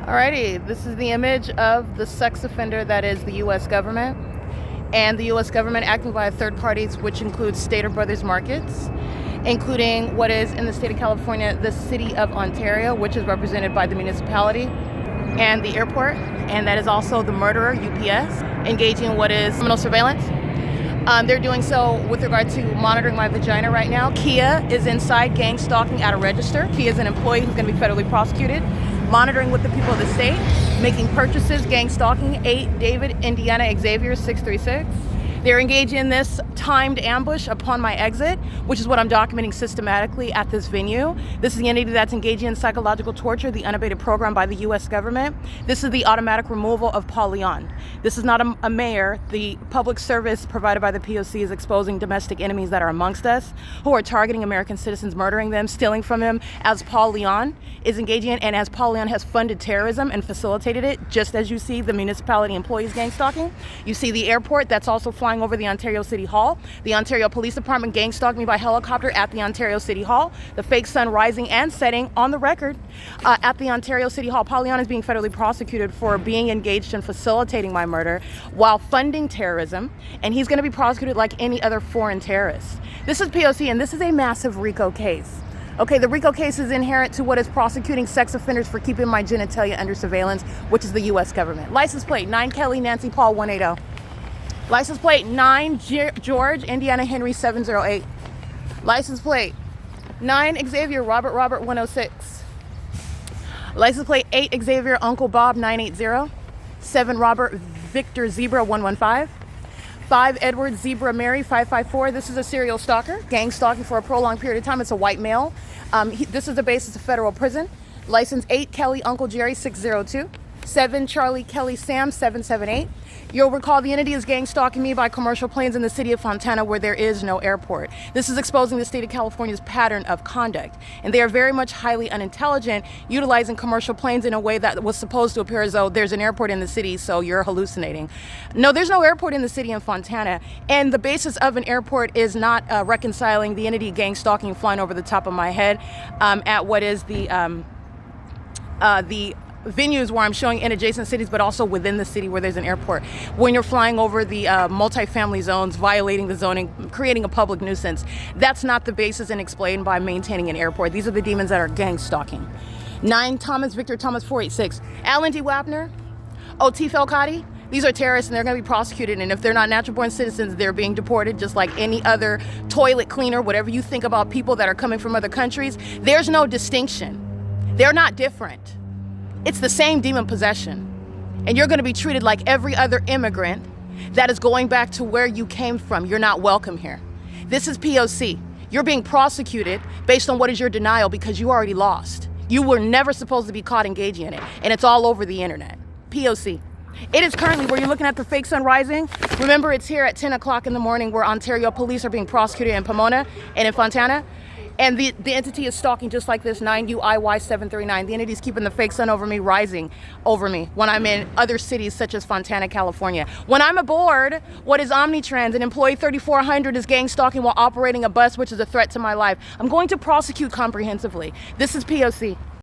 Alrighty, this is the image of the sex offender that is the U.S. government, and the U.S. government acting via third parties, which includes Stater Brothers Markets, including what is in the state of California, the city of Ontario, which is represented by the municipality, and the airport, and that is also the murderer, UPS, engaging in what is criminal surveillance. They're doing so with regard to monitoring my vagina right now. Kia is inside gang stalking at a register. Kia is an employee who's going to be federally prosecuted. Monitoring with the people of the state, making purchases, gang stalking, 8 David, Indiana, Xavier, 636. They're engaging in this timed ambush upon my exit, which is what I'm documenting systematically at this venue. This is the entity that's engaging in psychological torture, the unabated program by the U.S. government. This is the automatic removal of Paul Leon. This is not a mayor. The public service provided by the P.O.C. is exposing domestic enemies that are amongst us, who are targeting American citizens, murdering them, stealing from them, as Paul Leon is engaging in, and as Paul Leon has funded terrorism and facilitated it, just as you see the municipality employees gang stalking. You see the airport that's also flying over the Ontario City Hall. The Ontario Police Department gang stalked me by helicopter at the Ontario City Hall. The fake sun rising and setting on the record at the Ontario City Hall. Paul Leon is being federally prosecuted for being engaged in facilitating my murder while funding terrorism, and he's going to be prosecuted like any other foreign terrorist. This is P.O.C. and this is a massive RICO case. Okay, the RICO case is inherent to what is prosecuting sex offenders for keeping my genitalia under surveillance, which is the U.S. government. License plate 9 Kelly Nancy Paul 180. License plate 9 George Indiana Henry 708. License plate 9 Xavier Robert 106. License plate 8 Xavier Uncle Bob 980. 7 Robert Victor Zebra 115. 5 Edward Zebra Mary 554. This is a serial stalker, gang stalking for a prolonged period of time. It's a white male. This is the basis of federal prison. License 8 Kelly Uncle Jerry 602. 7 Charlie Kelly Sam 778. You'll recall the entity is gang stalking me by commercial planes in the city of Fontana, where there is no airport. This is exposing the state of California's pattern of conduct, and they are very much highly unintelligent, utilizing commercial planes in a way that was supposed to appear as though there's an airport in the city, so you're hallucinating. No, there's no airport in the city of Fontana, and the basis of an airport is not reconciling the entity gang stalking flying over the top of my head at what is the venues where I'm showing in adjacent cities, but also within the city where there's an airport. When you're flying over the multifamily zones, violating the zoning, creating a public nuisance, that's not the basis and explained by maintaining an airport. These are the demons that are gang stalking. 9 Thomas Victor Thomas 486. Alan D. Wapner, O.T. Felcati. These are terrorists and they're going to be prosecuted, and if they're not natural-born citizens, they're being deported just like any other toilet cleaner, whatever you think about people that are coming from other countries. There's no distinction. They're not different. It's the same demon possession. And you're going to be treated like every other immigrant that is going back to where you came from. You're not welcome here. This is P.O.C. You're being prosecuted based on what is your denial because you already lost. You were never supposed to be caught engaging in it. And it's all over the internet. P.O.C. It is currently where you're looking at the fake sun rising. Remember, it's here at 10 o'clock in the morning where Ontario police are being prosecuted in Pomona and in Fontana. And the entity is stalking just like this 9UIY739. The entity is keeping the fake sun over me, rising over me when I'm in other cities such as Fontana, California. When I'm aboard what is Omnitrans, an employee 3400 is gang stalking while operating a bus, which is a threat to my life. I'm going to prosecute comprehensively. This is P.O.C.